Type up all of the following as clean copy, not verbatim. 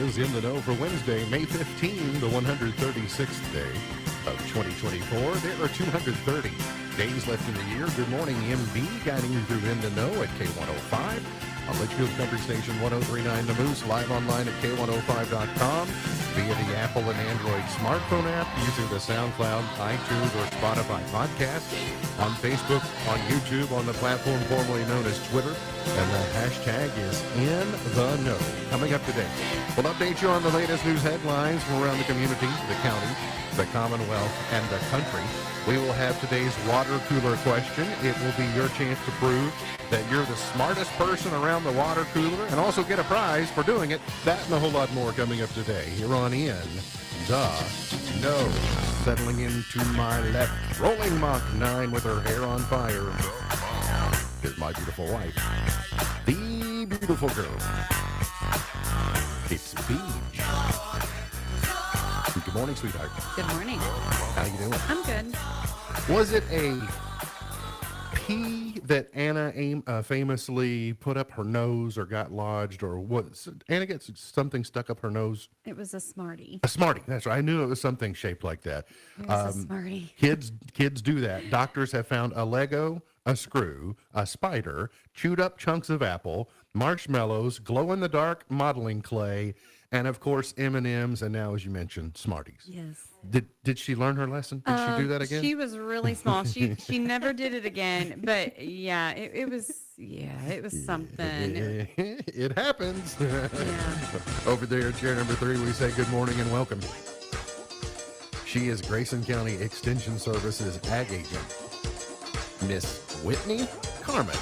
is In the Know for Wednesday, May 15, the 136th day of 2024. There are 230 days left in the year. Good morning, MB, guiding you through In the Know at K105. On Litchfield's Country Station 1039 The Moose, live online at K105.com, via the Apple and Android smartphone app, using the SoundCloud, iTunes, or Spotify podcast, on Facebook, on YouTube, on the platform formerly known as Twitter, and the hashtag is In the Know. Coming up today, we'll update you on the latest news headlines from around the community, the county, the Commonwealth, and the country. We will have today's water cooler question. It will be your chance to prove that you're the smartest person around the water cooler and also get a prize for doing it. That and a whole lot more coming up today here on In the Know. Settling into my left, rolling Mach 9 with her hair on fire, is my beautiful wife, the beautiful girl. It's Beach. Good morning, sweetheart. Good morning. How you doing? I'm good. Was it a pea that Anna famously put up her nose or got lodged, or what? Anna gets something stuck up her nose? It was a Smartie. A Smartie, that's right. I knew it was something shaped like that. It was a Smartie. Kids do that. Doctors have found a Lego, a screw, a spider, chewed up chunks of apple, marshmallows, glow-in-the-dark modeling clay, and of course M&Ms, and now, as you mentioned, Smarties. Yes. Did she learn her lesson? Did she do that again? She was really small. She never did it again. But yeah, it was something. It happens. Yeah. Over there at chair number 3, we say good morning and welcome. She is Grayson County Extension Services Ag Agent, Miss Whitney Carmen.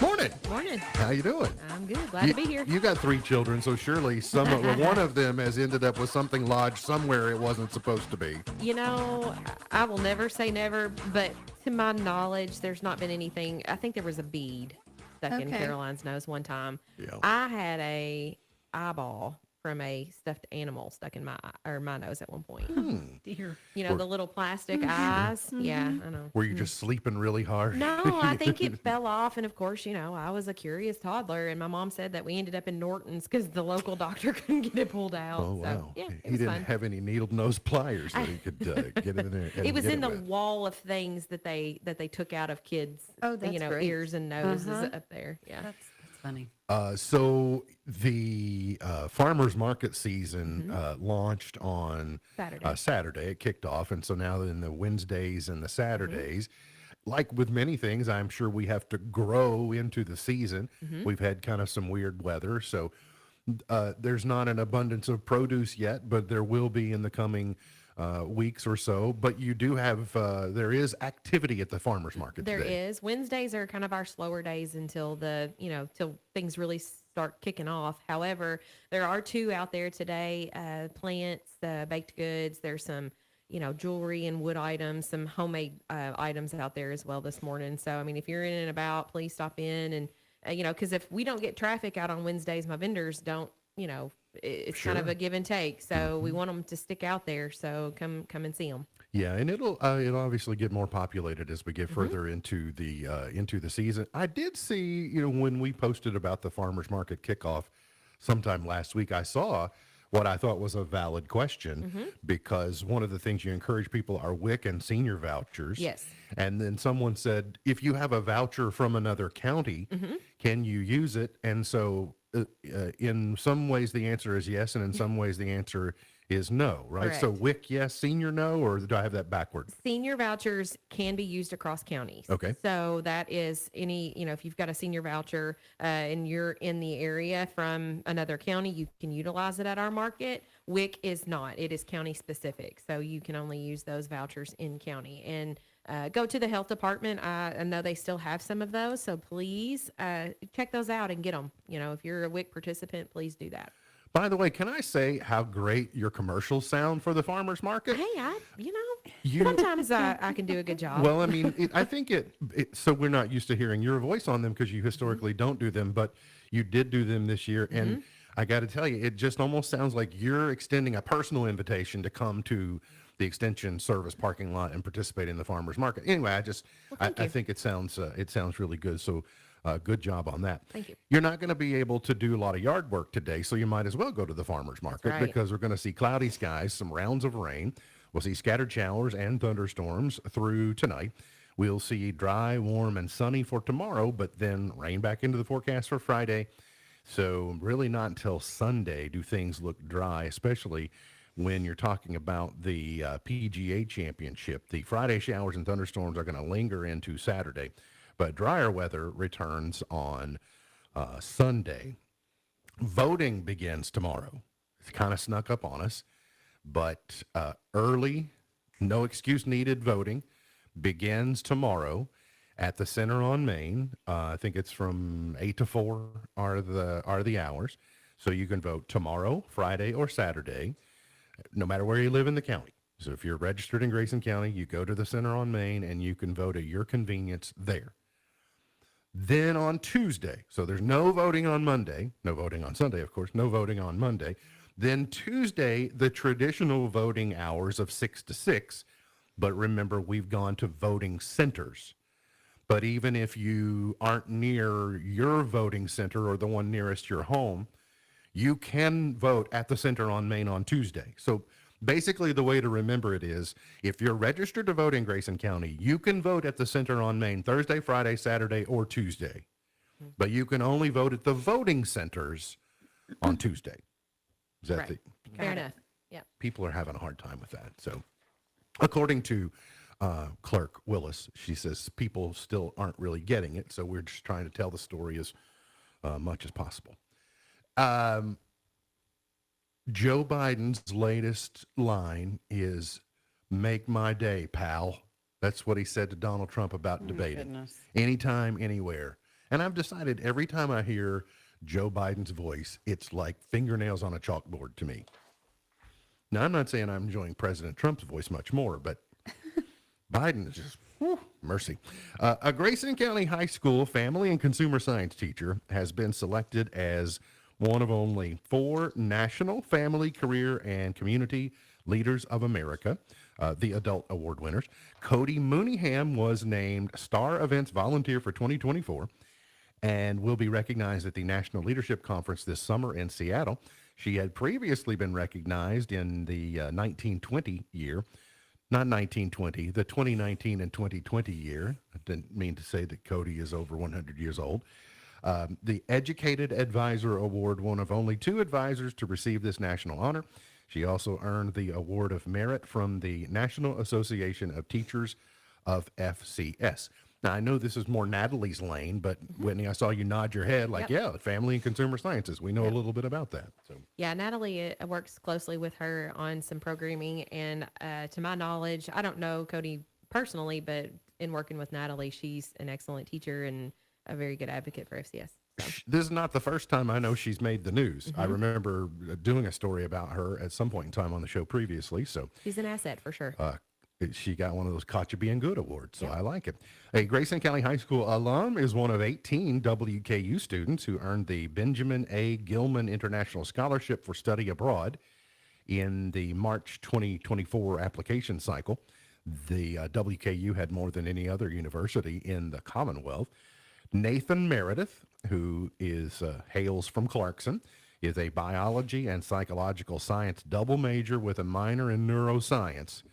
Morning. Morning. How you doing? I'm good. Glad to be here. You got 3 children, so surely one of them has ended up with something lodged somewhere it wasn't supposed to be. You know, I will never say never, but to my knowledge, there's not been anything. I think there was a bead stuck in Okay. Caroline's nose one time. Yeah. I had a eyeball from a stuffed animal stuck in my nose at one point. Dear. You know, the little plastic eyes. Yeah, I know. Were you just sleeping really hard? No, I think it fell off. And of course, you know, I was a curious toddler. And my mom said that we ended up in Norton's because the local doctor couldn't get it pulled out. Oh, So, wow. yeah, He it was didn't fun. have any needle nose pliers that he could get in there. And It was get in the with. wall of things that they took out of kids. Oh, that's you know, great. ears and noses up there. Yeah. That's funny. So the farmers market season launched on Saturday. Saturday. It kicked off, and so now in the Wednesdays and the Saturdays, like with many things, I'm sure we have to grow into the season. We've had kind of some weird weather, so there's not an abundance of produce yet, but there will be in the coming weeks or so. But you do have there is activity at the farmers market There today. is. Wednesdays are kind of our slower days until till things really start kicking off. However, there are 2 out there today, plants, baked goods. There's some, jewelry and wood items, some homemade items out there as well this morning. So, I mean, if you're in and about, please stop in and, because if we don't get traffic out on Wednesdays, my vendors don't, it's kind of Sure. a give and take. So we want them to stick out there. So come and see them. Yeah, and it'll obviously get more populated as we get further into the season. I did see, when we posted about the farmers market kickoff sometime last week, I saw what I thought was a valid question because one of the things you encourage people are WIC and senior vouchers. Yes. And then someone said, if you have a voucher from another county, can you use it? And so in some ways the answer is yes, and in some ways the answer is no, right? So Correct. WIC, yes, senior, no, or do I have that backward? Senior vouchers can be used across counties. Okay. So that is if you've got a senior voucher and you're in the area from another county, you can utilize it at our market. WIC is not. It is county specific. So you can only use those vouchers in county. And go to the health department. I know they still have some of those. So please check those out and get them. If you're a WIC participant, please do that. By the way, can I say how great your commercials sound for the farmers market? Hey, You- sometimes I can do a good job. Well, I mean, I think so we're not used to hearing your voice on them because you historically don't do them, but you did do them this year. And I got to tell you, it just almost sounds like you're extending a personal invitation to come to the extension service parking lot and participate in the farmers market. Anyway, I thank you. think it sounds really good. So good job on that. Thank you. You're not going to be able to do a lot of yard work today, so you might as well go to the farmers market right. because we're going to see cloudy skies, some rounds of rain. We'll see scattered showers and thunderstorms through tonight. We'll see dry, warm, and sunny for tomorrow, but then rain back into the forecast for Friday. So really not until Sunday do things look dry, especially when you're talking about the PGA Championship. The Friday showers and thunderstorms are going to linger into Saturday, but drier weather returns on Sunday. Voting begins tomorrow. It's kind of snuck up on us, but early, no excuse needed voting begins tomorrow at the Center on Main. I think it's from 8 to 4 are the hours. So you can vote tomorrow, Friday, or Saturday, no matter where you live in the county. So if you're registered in Grayson County, you go to the Center on Main and you can vote at your convenience there. Then on Tuesday, so there's no voting on Monday, no voting on Sunday, of course, no voting on Monday. Then Tuesday, the traditional voting hours of 6 to 6. But remember, we've gone to voting centers. But even if you aren't near your voting center or the one nearest your home, you can vote at the Center on Main on Tuesday. So basically the way to remember it is if you're registered to vote in Grayson County, you can vote at the Center on Main Thursday, Friday, Saturday, or Tuesday. But you can only vote at the voting centers on Tuesday. Is that Right. Fair enough. Yeah. people are having a hard time with that. So according to Clerk Willis, she says people still aren't really getting it. So we're just trying to tell the story as much as possible. Joe Biden's latest line is "Make my day, pal." That's what he said to Donald Trump about debating. goodness. Anytime, anywhere. And I've decided every time I hear Joe Biden's voice, it's like fingernails on a chalkboard to me. Now, I'm not saying I'm enjoying President Trump's voice much more, but Biden is just, whew, mercy. A Grayson County High School family and consumer science teacher has been selected as one of only 4 National Family, Career, and Community Leaders of America, the adult award winners. Cody Mooneyham was named Star Events Volunteer for 2024 and will be recognized at the National Leadership Conference this summer in Seattle. She had previously been recognized in the 1920 year, not 1920, the 2019 and 2020 year. I didn't mean to say that Cody is over 100 years old. The Educated Advisor Award, one of only 2 advisors to receive this national honor. She also earned the Award of Merit from the National Association of Teachers of FCS. Now, I know this is more Natalie's lane, but Whitney, I saw you nod your head like, yeah, family and consumer sciences. We know a little bit about that. So Yeah, Natalie works closely with her on some programming. And to my knowledge, I don't know Cody personally, but in working with Natalie, she's an excellent teacher and a very good advocate for FCS. So. This is not the first time I know she's made the news. I remember doing a story about her at some point in time on the show previously. So She's an asset for sure. she got one of those Caught You Being Good awards, so I like it. A Grayson County High School alum is one of 18 WKU students who earned the Benjamin A. Gilman International Scholarship for Study Abroad in the March 2024 application cycle. The WKU had more than any other university in the Commonwealth. Nathan Meredith, who is hails from Clarkson, is a biology and psychological science double major with a minor in neuroscience.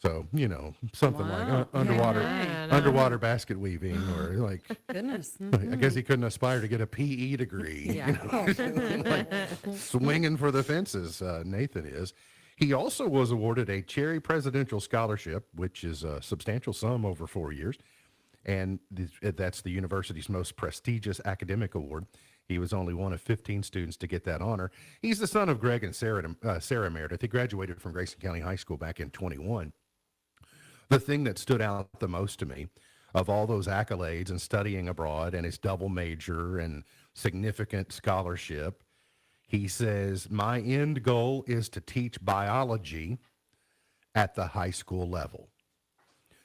So, you know, something like underwater basket weaving or like, Goodness. I guess he couldn't aspire to get a PE degree. Yeah. Like swinging for the fences, Nathan is. He also was awarded a Cherry Presidential Scholarship, which is a substantial sum over 4 years. And that's the university's most prestigious academic award. He was only one of 15 students to get that honor. He's the son of Greg and Sarah Meredith. He graduated from Grayson County High School back in 21. The thing that stood out the most to me of all those accolades and studying abroad and his double major and significant scholarship, he says, my end goal is to teach biology at the high school level.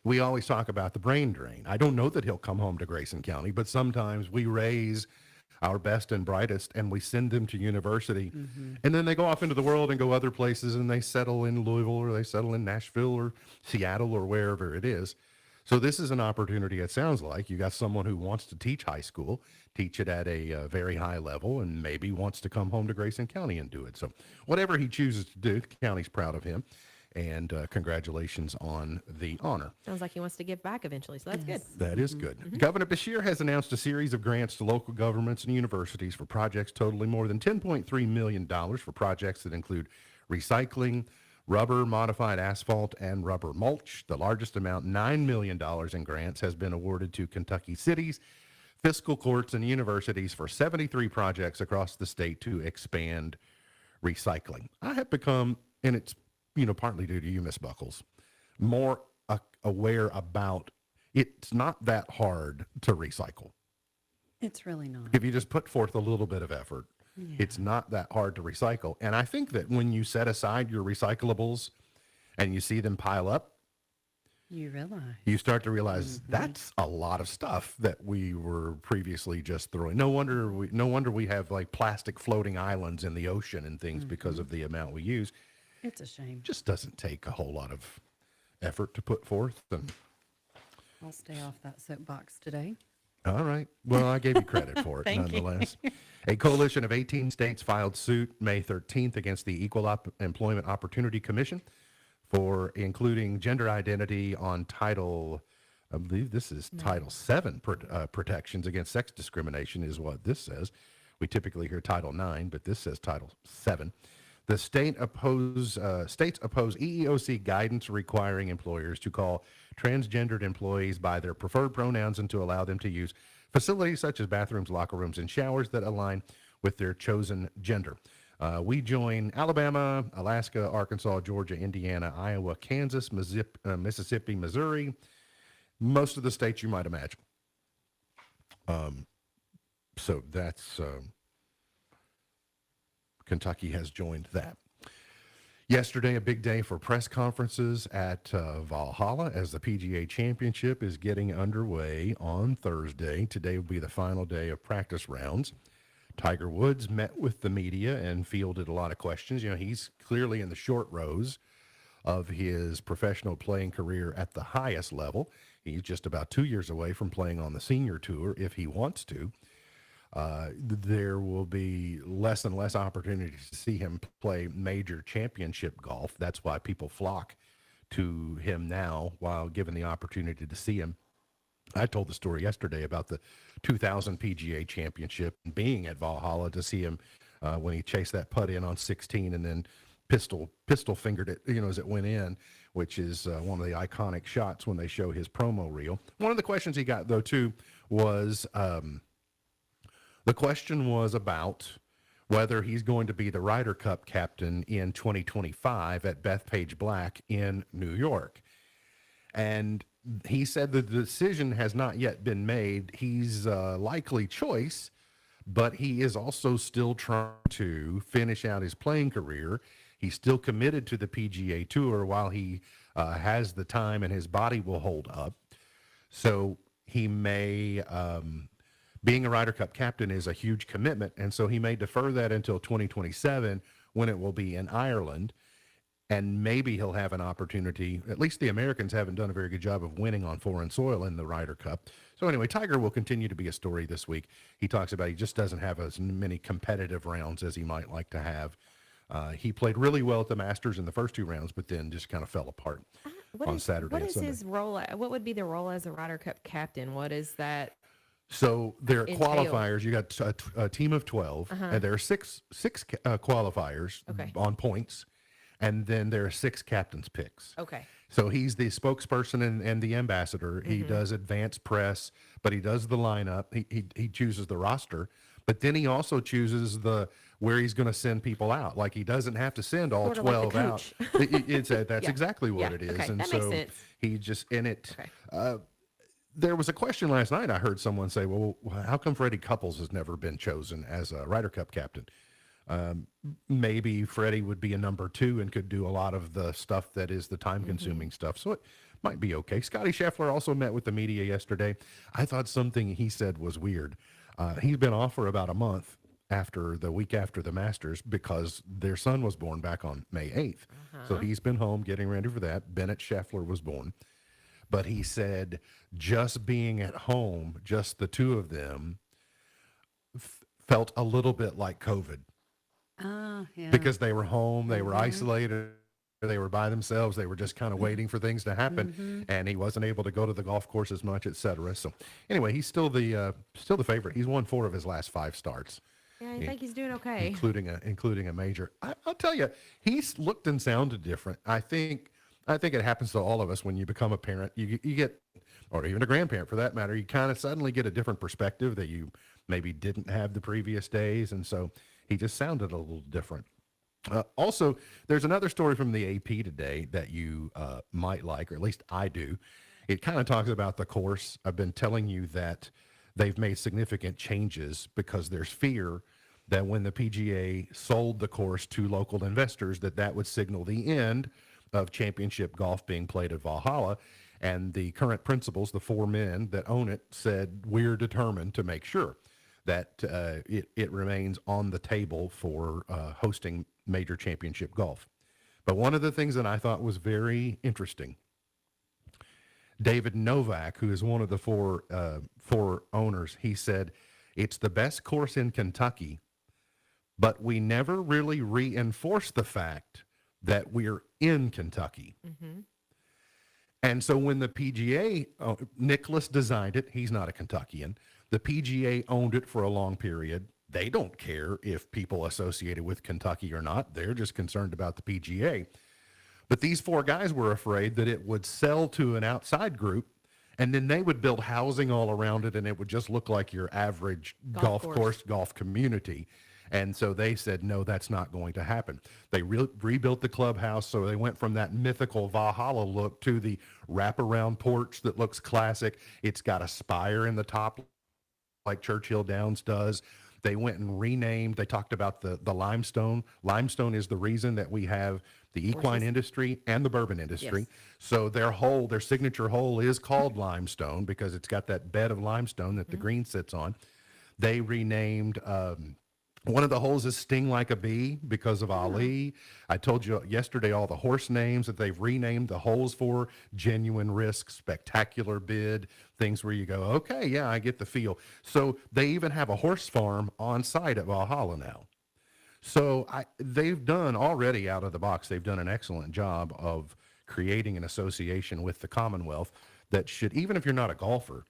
We always talk about the brain drain. I don't know that he'll come home to Grayson County, but sometimes we raise our best and brightest, and we send them to university. And then they go off into the world and go other places, and they settle in Louisville or they settle in Nashville or Seattle or wherever it is. So this is an opportunity, it sounds like. You got someone who wants to teach high school, teach it at a very high level, and maybe wants to come home to Grayson County and do it. So whatever he chooses to do, the county's proud of him. And congratulations on the honor. Sounds like he wants to give back eventually, so that's good. That is good. Governor Beshear has announced a series of grants to local governments and universities for projects totaling more than $10.3 million for projects that include recycling, rubber, modified asphalt, and rubber mulch. The largest amount, $9 million in grants, has been awarded to Kentucky cities, fiscal courts, and universities for 73 projects across the state to expand recycling. I have become, and it's partly due to you, Miss Buckles, more aware about it's not that hard to recycle. It's really not. If you just put forth a little bit of effort, it's not that hard to recycle. And I think that when you set aside your recyclables and you see them pile up, you start to realize that's a lot of stuff that we were previously just throwing. No wonder we have like plastic floating islands in the ocean and things because of the amount we use. It's a shame. Just doesn't take a whole lot of effort to put forth. And I'll stay off that soapbox today. all right. Well, I gave you credit for it nonetheless. A coalition of 18 states filed suit May 13th against the Equal Employment Opportunity Commission for including gender identity on I believe this is Title VII protections against sex discrimination is what this says. We typically hear Title IX, but this says Title VII. The states oppose EEOC guidance requiring employers to call transgendered employees by their preferred pronouns and to allow them to use facilities such as bathrooms, locker rooms, and showers that align with their chosen gender. We join Alabama, Alaska, Arkansas, Georgia, Indiana, Iowa, Kansas, Mississippi, Missouri, most of the states you might imagine. So that's... Kentucky has joined that. Yesterday, a big day for press conferences at Valhalla as the PGA Championship is getting underway on Thursday. Today will be the final day of practice rounds. Tiger Woods met with the media and fielded a lot of questions. He's clearly in the short rows of his professional playing career at the highest level. He's just about 2 years away from playing on the senior tour if he wants to. There will be less and less opportunities to see him play major championship golf. That's why people flock to him now while given the opportunity to see him. I told the story yesterday about the 2000 PGA Championship and being at Valhalla to see him when he chased that putt in on 16 and then pistol fingered it, as it went in, which is one of the iconic shots when they show his promo reel. One of the questions he got, though, too, was... the question was about whether he's going to be the Ryder Cup captain in 2025 at Bethpage Black in New York. And he said the decision has not yet been made. He's a likely choice, but he is also still trying to finish out his playing career. He's still committed to the PGA Tour while he has the time and his body will hold up. So he may... being a Ryder Cup captain is a huge commitment, and so he may defer that until 2027 when it will be in Ireland, and maybe he'll have an opportunity. At least the Americans haven't done a very good job of winning on foreign soil in the Ryder Cup. So anyway, Tiger will continue to be a story this week. He talks about he just doesn't have as many competitive rounds as he might like to have. He played really well at the Masters in the first two rounds, but then just kind of fell apart on Saturday and Sunday. What is his role? What would be the role as a Ryder Cup captain? What is that? So there are entail? qualifiers. You got a team of 12, and there are six qualifiers on points, and then there are 6 captain's picks. Okay. So he's the spokesperson and the ambassador. He does advanced press, but he does the lineup. He chooses the roster, but then he also chooses where he's going to send people out. Like he doesn't have to send all Sort of like 12 the out. That's Yeah. exactly what it is. Okay. And That so makes sense. he just in it. Okay. There was a question last night. I heard someone say, well, how come Freddie Couples has never been chosen as a Ryder Cup captain? Maybe Freddie would be a number 2 and could do a lot of the stuff that is the time-consuming stuff. So it might be okay. Scotty Scheffler also met with the media yesterday. I thought something he said was weird. He's been off for about a month after the week after the Masters because their son was born back on May 8th. So he's been home getting ready for that. Bennett Scheffler was born. But he said just being at home, just the two of them, felt a little bit like COVID. Yeah. Because they were home, they were isolated, they were by themselves, they were just kind of waiting for things to happen, and he wasn't able to go to the golf course as much, etc. So anyway, he's still the favorite. He's won 4 of his last 5 starts. Yeah, I think he's doing okay. Including a major. I'll tell you, he's looked and sounded different. I think it happens to all of us when you become a parent. You get, or even a grandparent for that matter, you kind of suddenly get a different perspective that you maybe didn't have the previous days, and so he just sounded a little different. Also, there's another story from the AP today that you might like, or at least I do. It kind of talks about the course. I've been telling you that they've made significant changes because there's fear that when the PGA sold the course to local investors, that would signal the end of championship golf being played at Valhalla. And the current principals, the 4 men that own it, said, we're determined to make sure that it remains on the table for hosting major championship golf. But one of the things that I thought was very interesting, David Novak, who is one of the four owners, he said, it's the best course in Kentucky, but we never really reinforce the fact that we're in Kentucky. And so when the PGA, Nicklaus designed it, he's not a Kentuckian. The PGA owned it for a long period. They don't care if people associated with Kentucky or not. They're just concerned about the PGA. But these 4 guys were afraid that it would sell to an outside group, and then they would build housing all around it, and it would just look like your average golf course, golf community. And so they said, no, that's not going to happen. They rebuilt the clubhouse, so they went from that mythical Valhalla look to the wraparound porch that looks classic. It's got a spire in the top like Churchill Downs does. They went and renamed, they talked about the limestone. Limestone is the reason that we have the equine industry and the bourbon industry. Yes. So their signature hole is called limestone because it's got that bed of limestone that the green sits on. They renamed, one of the holes is Sting Like a Bee because of Ali. I told you yesterday all the horse names that they've renamed the holes for: Genuine Risk, Spectacular Bid, things where you go, okay, yeah, I get the feel. So they even have a horse farm on site at Valhalla now. So they've done already out of the box, they've done an excellent job of creating an association with the Commonwealth that should, even if you're not a golfer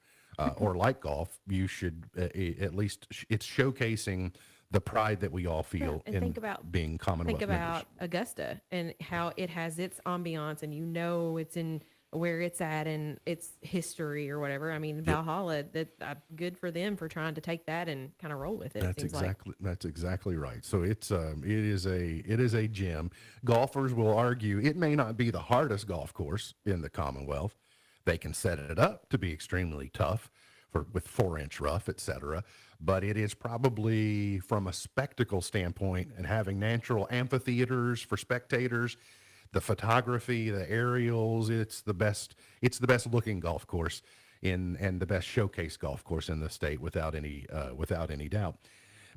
or like golf, you should at least, it's showcasing the pride that we all feel and in think about, being Commonwealth Think members. about Augusta and how it has its ambiance, and it's in where it's at and its history or whatever. I mean, Valhalla, that good for them for trying to take that and kind of roll with it. That's exactly right. So it is a gem. Golfers will argue it may not be the hardest golf course in the Commonwealth. They can set it up to be extremely tough with 4-inch rough, etc. But it is probably, from a spectacle standpoint and having natural amphitheaters for spectators, the photography, the aerials, it's the best looking golf course and the best showcase golf course in the state without any doubt.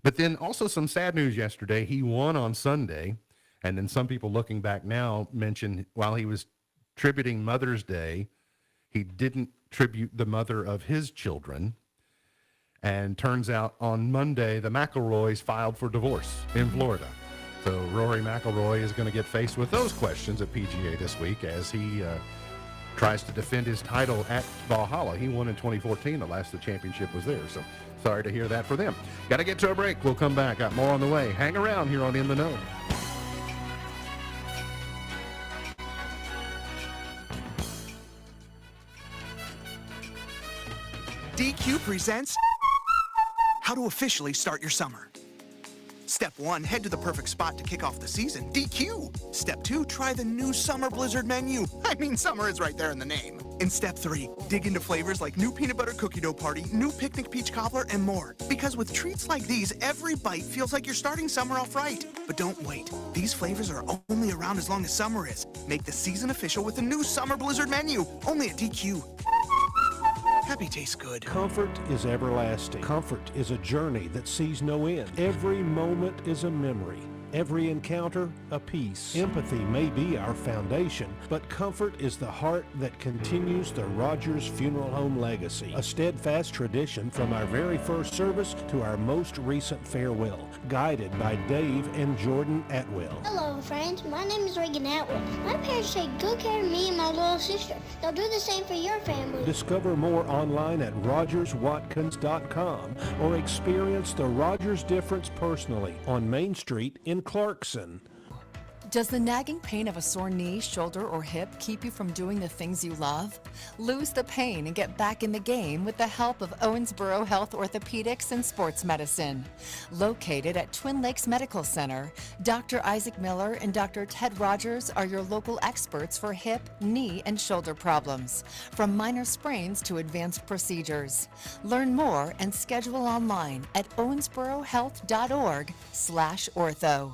But then also some sad news yesterday. He won on Sunday, and then some people looking back now mentioned while he was tributing Mother's Day, he didn't tribute the mother of his children. And turns out on Monday, the McIlroys filed for divorce in Florida. So Rory McIlroy is going to get faced with those questions at PGA this week as he tries to defend his title at Valhalla. He won in 2014, the last the championship was there. So sorry to hear that for them. Got to get to a break. We'll come back. Got more on the way. Hang around here on In the Know. DQ presents how to officially start your summer. Step 1, head to the perfect spot to kick off the season, DQ. Step 2, try the new Summer Blizzard menu. I mean, summer is right there in the name. In Step 3, dig into flavors like new peanut butter cookie dough party, new picnic peach cobbler, and more. Because with treats like these, every bite feels like you're starting summer off right. But don't wait. These flavors are only around as long as summer is. Make the season official with the new Summer Blizzard menu, only at DQ. Happy tastes good. Comfort is everlasting. Comfort is a journey that sees no end. Every moment is a memory. Every encounter, a piece. Empathy may be our foundation, but comfort is the heart that continues the Rogers Funeral Home legacy. A steadfast tradition from our very first service to our most recent farewell, guided by Dave and Jordan Atwell. Hello, friends. My name is Reagan Atwood. My parents take good care of me and my little sister. They'll do the same for your family. Discover more online at rogerswatkins.com or experience the Rogers difference personally on Main Street in Clarkson. Does the nagging pain of a sore knee, shoulder, or hip keep you from doing the things you love? Lose the pain and get back in the game with the help of Owensboro Health Orthopedics and Sports Medicine. Located at Twin Lakes Medical Center, Dr. Isaac Miller and Dr. Ted Rogers are your local experts for hip, knee, and shoulder problems, from minor sprains to advanced procedures. Learn more and schedule online at owensborohealth.org/ortho.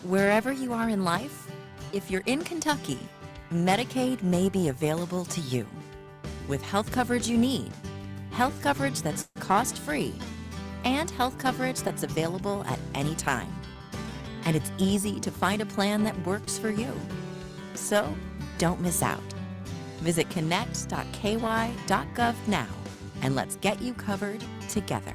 Wherever you are in life, if you're in Kentucky, Medicaid may be available to you. With health coverage you need, health coverage that's cost-free, and health coverage that's available at any time. And it's easy to find a plan that works for you. So don't miss out. Visit connect.ky.gov now, and let's get you covered together.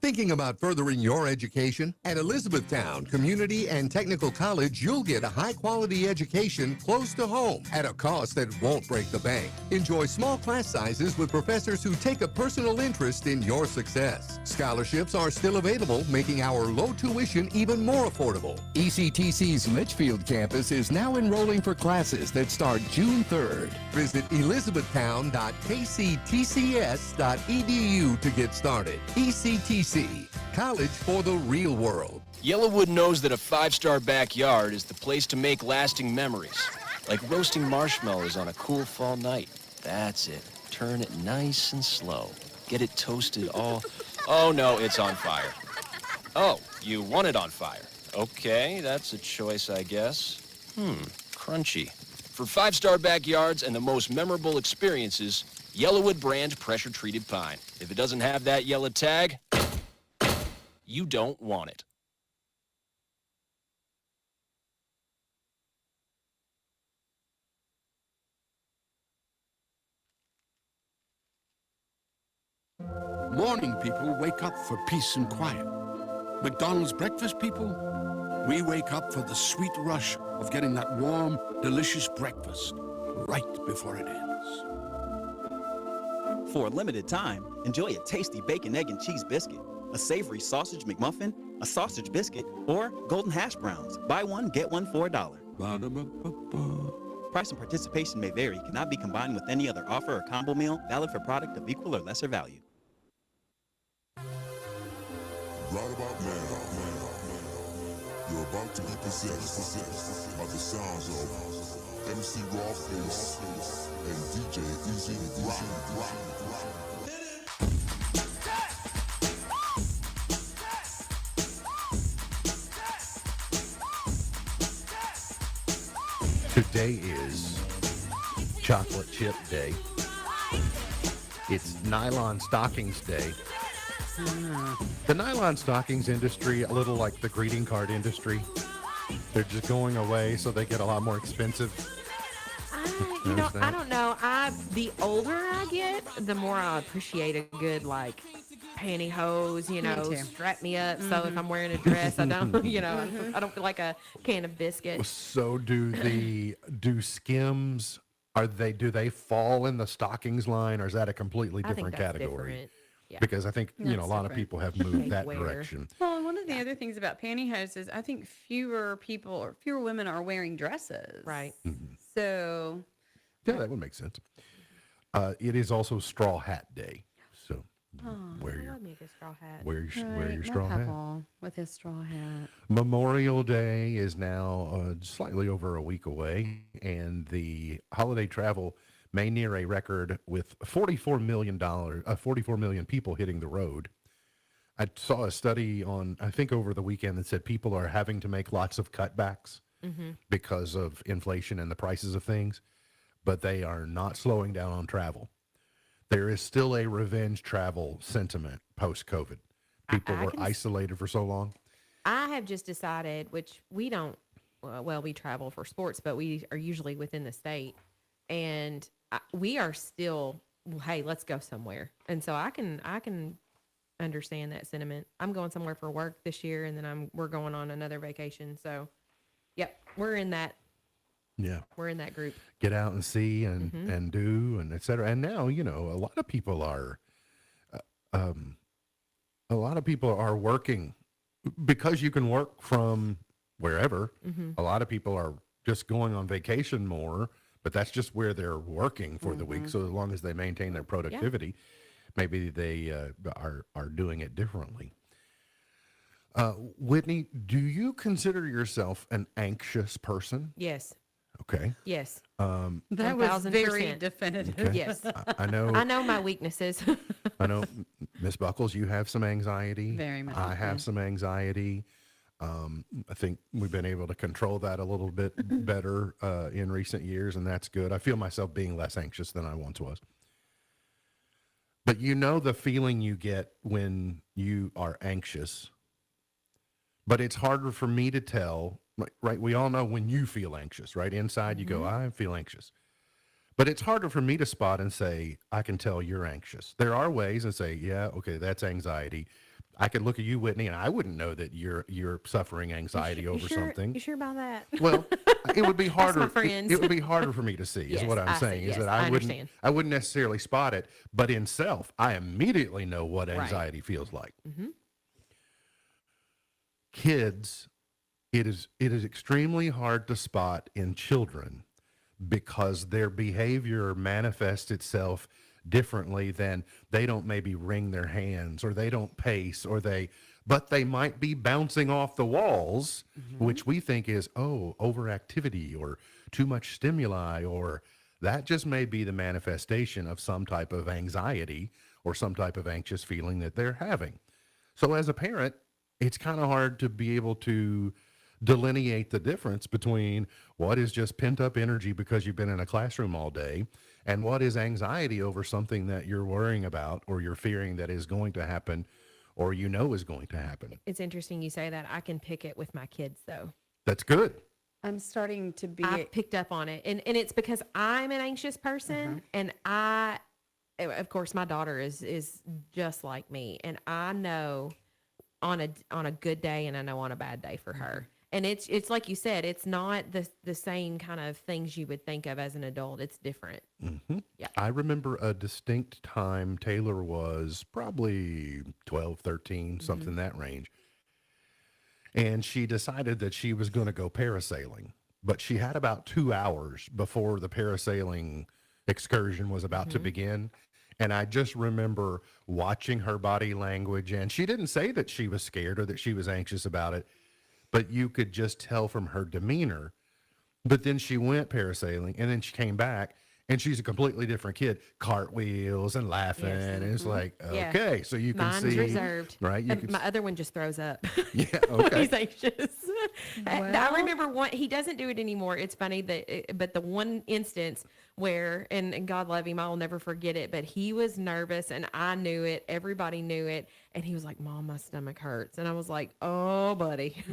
Thinking about furthering your education? At Elizabethtown Community and Technical College, you'll get a high-quality education close to home at a cost that won't break the bank. Enjoy small class sizes with professors who take a personal interest in your success. Scholarships are still available, making our low tuition even more affordable. ECTC's Litchfield campus is now enrolling for classes that start June 3rd. Visit elizabethtown.kctcs.edu to get started. ECTC, college for the real world. Yellowwood knows that a five-star backyard is the place to make lasting memories. Like roasting marshmallows on a cool fall night. That's it. Turn it nice and slow. Get it toasted all... Oh, no, it's on fire. Oh, you want it on fire. Okay, that's a choice, I guess. Crunchy. For five-star backyards and the most memorable experiences, Yellowwood brand pressure-treated pine. If it doesn't have that yellow tag, you don't want it. Morning people wake up for peace and quiet. McDonald's breakfast people, we wake up for the sweet rush of getting that warm, delicious breakfast right before it ends. For a limited time, enjoy a tasty bacon, egg, and cheese biscuit, a savory sausage McMuffin, a sausage biscuit, or golden hash browns. Buy one, get one for $1. Price and participation may vary, cannot be combined with any other offer or combo meal, valid for product of equal or lesser value. Right about now, you're about to be possessed by the sounds of MC Rawface and DJ Easy Rock. Today is Chocolate Chip Day. It's Nylon Stockings Day. The nylon stockings industry, a little like the greeting card industry, they're just going away, so they get a lot more expensive. I don't know. The older I get, the more I appreciate a good, like, pantyhose, strap me up. So if I'm wearing a dress, I don't, I don't feel like a can of biscuits. So do Skims, do they fall in the stockings line, or is that a completely different category? Different. Yeah. Because I think, a lot of people have moved that direction. Well, and one of the other things about pantyhose is I think fewer women are wearing dresses. Right. Mm-hmm. So. Yeah, that would make sense. It is also Straw Hat Day. So wear your straw hat. Wear your straw hat. With his straw hat. Memorial Day is now slightly over a week away, and the holiday travel may near a record with $44 million people hitting the road. I saw a study I think over the weekend that said people are having to make lots of cutbacks because of inflation and the prices of things, but they are not slowing down on travel. There is still a revenge travel sentiment post-COVID. People were isolated for so long. I have just decided, which we don't, well, we travel for sports, but we are usually within the state. And we are still, hey, let's go somewhere. And so I can understand that sentiment. I'm going somewhere for work this year, and then we're going on another vacation. So, yep, we're in that. Yeah. We're in that group. Get out and see and do and et cetera. And now, you know, a lot of people are working because you can work from wherever. A lot of people are just going on vacation more, but that's just where they're working for the week. So as long as they maintain their productivity, maybe they are doing it differently. Whitney, do you consider yourself an anxious person? Yes. Okay. Yes. That was very 1000%. definitive. Okay. Yes. I know. I know my weaknesses. I know, Miss Buckles, you have some anxiety. Very much. I have some anxiety. I think we've been able to control that a little bit better in recent years, and that's good. I feel myself being less anxious than I once was. But you know the feeling you get when you are anxious. But it's harder for me to tell, right? We all know when you feel anxious, right? Inside you go, I feel anxious. But it's harder for me to spot and say, I can tell you're anxious. There are ways and say, yeah, okay, that's anxiety. I could look at you, Whitney, and I wouldn't know that you're suffering anxiety over something. You sure about that? Well, it would be harder. That's my friends. It would be harder for me to see. Is Yes, what I'm I see. saying. Is Yes, that I I wouldn't necessarily spot it, but in self, I immediately know what anxiety feels like. Kids, it is extremely hard to spot in children because their behavior manifests itself differently than they don't maybe wring their hands or they don't pace but they might be bouncing off the walls, which we think is, overactivity or too much stimuli, or that just may be the manifestation of some type of anxiety or some type of anxious feeling that they're having. So as a parent, it's kind of hard to be able to delineate the difference between what is just pent up energy because you've been in a classroom all day and what is anxiety over something that you're worrying about or you're fearing that is going to happen or you know is going to happen. It's interesting you say that. I can pick it with my kids, though. That's good. I'm starting to be. I picked up on it. And it's because I'm an anxious person, and of course, my daughter is just like me. And I know on a good day and I know on a bad day for her. And it's like you said, it's not the same kind of things you would think of as an adult. It's different. Yeah. I remember a distinct time Taylor was probably 12, 13, something in that range. And she decided that she was going to go parasailing. But she had about 2 hours before the parasailing excursion was about to begin. And I just remember watching her body language. And she didn't say that she was scared or that she was anxious about it, but you could just tell from her demeanor. But then she went parasailing and then she came back and she's a completely different kid, cartwheels and laughing. And it's like, okay, so you can Mine's see. reserved. Right. You My other one just throws up. Yeah. When Okay. he's anxious. I remember he doesn't do it anymore. It's funny but the one instance where, and God love him, I'll never forget it, but he was nervous and I knew it. Everybody knew it. And he was like, Mom, my stomach hurts. And I was like, oh, buddy,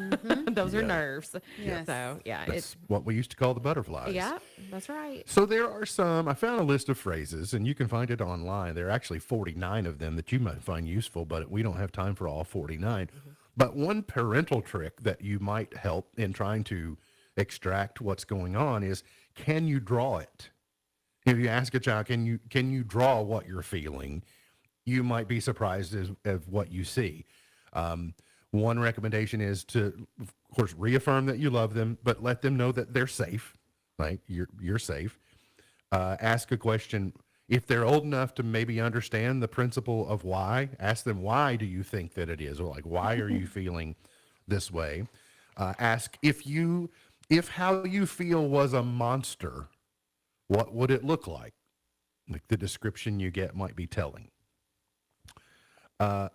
those are nerves. Yes. So, yeah. That's what we used to call the butterflies. Yeah, that's right. So there are I found a list of phrases, and you can find it online. There are actually 49 of them that you might find useful, but we don't have time for all 49. But one parental trick that you might help in trying to extract what's going on is, can you draw it? If you ask a child, can you draw what you're feeling? You might be surprised of what you see. One recommendation is to, of course, reaffirm that you love them, but let them know that they're safe. Right? You're safe. Ask a question. If they're old enough to maybe understand the principle of why, ask them, why do you think that it is? Or like, why are you feeling this way? Ask if how you feel was a monster, what would it look like? Like the description you get might be telling. I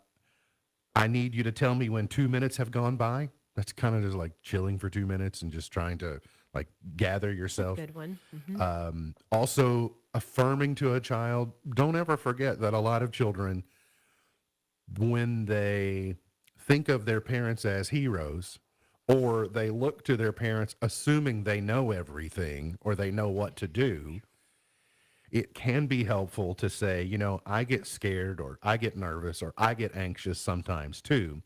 need you to tell me when 2 minutes have gone by. That's kind of just like chilling for 2 minutes and just trying to like gather yourself. Good one. Mm-hmm. Also, affirming to a child. Don't ever forget that a lot of children, when they think of their parents as heroes, or they look to their parents assuming they know everything or they know what to do, it can be helpful to say, you know, I get scared or I get nervous or I get anxious sometimes too,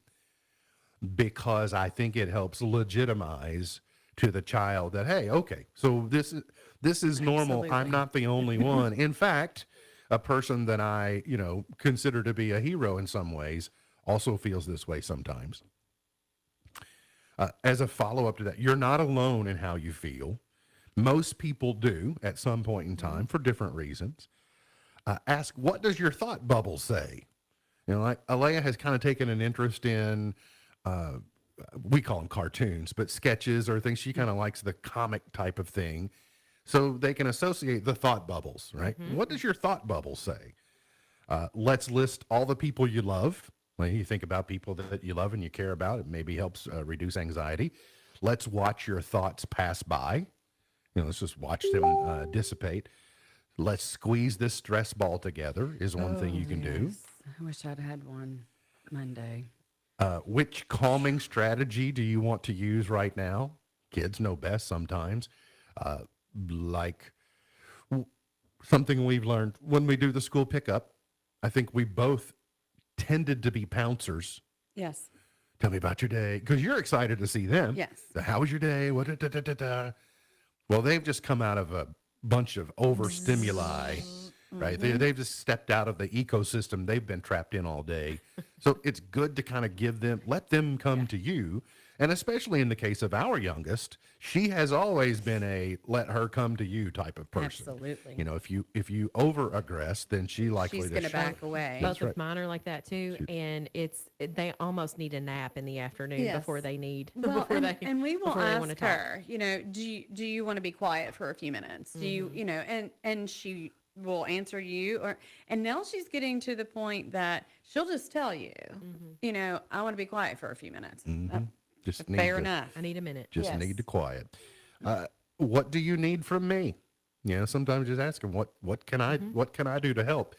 because I think it helps legitimize to the child that, hey, okay, so this is normal. Absolutely. I'm not the only one. In fact, a person that I, you know, consider to be a hero in some ways also feels this way sometimes. As a follow-up to that, you're not alone in how you feel. Most people do at some point in time for different reasons. Ask, what does your thought bubble say? You know, like Alea has kind of taken an interest in, we call them cartoons, but sketches or things. She kind of likes the comic type of thing. So they can associate the thought bubbles, right? What does your thought bubble say? Let's list all the people you love. When you think about people that you love and you care about, it maybe helps reduce anxiety. Let's watch your thoughts pass by. You know, let's just watch them dissipate. Let's squeeze this stress ball together is one thing you can do. I wish I'd had one Monday. Which calming strategy do you want to use right now? Kids know best sometimes. Like something we've learned when we do the school pickup, I think we both tended to be pouncers. Yes. Tell me about your day, because you're excited to see them. Yes. How was your day? What? Well, they've just come out of a bunch of overstimuli, right? They've just stepped out of the ecosystem they've been trapped in all day. So it's good to kind of let them come to you. And especially in the case of our youngest, she has always been a let her come to you type of person. Absolutely. You know, if you over aggress, then she's She's going to back away. Both of mine are like that too, and they almost need a nap in the afternoon Yes. before they need. Well, before and we will before they wanna ask talk. her, you know, do you want to be quiet for a few minutes? Do you, you know, and she will answer you, and now she's getting to the point that she'll just tell you, you know, I want to be quiet for a few minutes. Just Fair enough. I need a minute. Just Yes. need to quiet. What do you need from me? You know, sometimes just ask them, what can I do to help?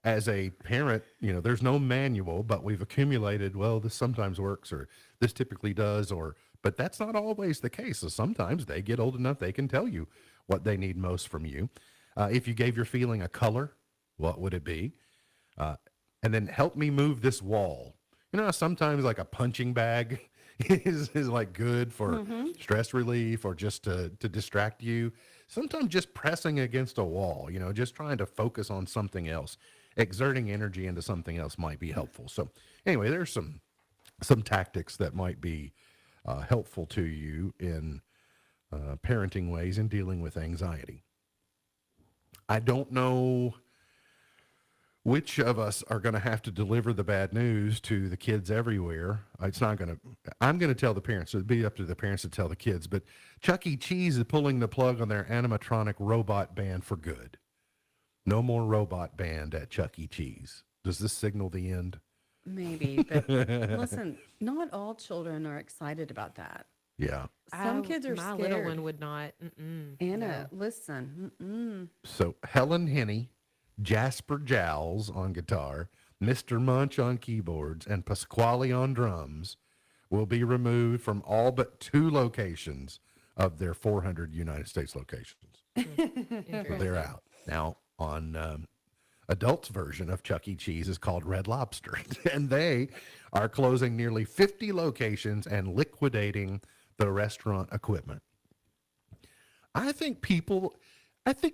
As a parent, you know, there's no manual, but we've accumulated, well, this sometimes works, or this typically does, but that's not always the case. So sometimes they get old enough, they can tell you what they need most from you. If you gave your feeling a color, what would it be? And then help me move this wall. You know, sometimes like a punching bag is like good for stress relief or just to distract you. Sometimes just pressing against a wall, you know, just trying to focus on something else, exerting energy into something else might be helpful. So anyway, there's some tactics that might be helpful to you in parenting ways and dealing with anxiety. I don't know which of us are going to have to deliver the bad news to the kids everywhere. I'm going to tell the parents. It'd be up to the parents to tell the kids. But Chuck E. Cheese is pulling the plug on their animatronic robot band for good. No more robot band at Chuck E. Cheese. Does this signal the end? Maybe, but listen, not all children are excited about that. Yeah. Some kids are my scared. little one would not. Anna, listen. So Helen Henney, Jasper Jowls on guitar, Mr. Munch on keyboards, and Pasquale on drums will be removed from all but 2 locations of their 400 United States locations. So they're out. Now, on adults' version of Chuck E. Cheese is called Red Lobster, and they are closing nearly 50 locations and liquidating the restaurant equipment. I think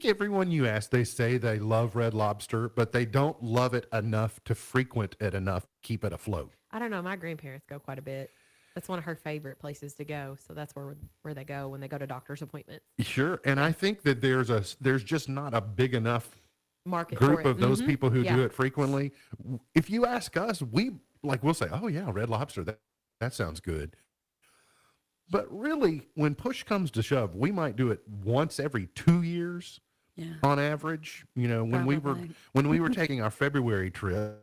everyone you ask, they say they love Red Lobster, but they don't love it enough to frequent it enough, keep it afloat. I don't know. My grandparents go quite a bit. That's one of her favorite places to go. So that's where they go when they go to doctor's appointments. Sure. And I think that there's just not a big enough Market group for it. of those people who Yeah. do it frequently. If you ask us, we'll say, oh yeah, Red Lobster, that sounds good. But really, when push comes to shove, we might do it once every 2 years on average. You know, when we were taking our February trip,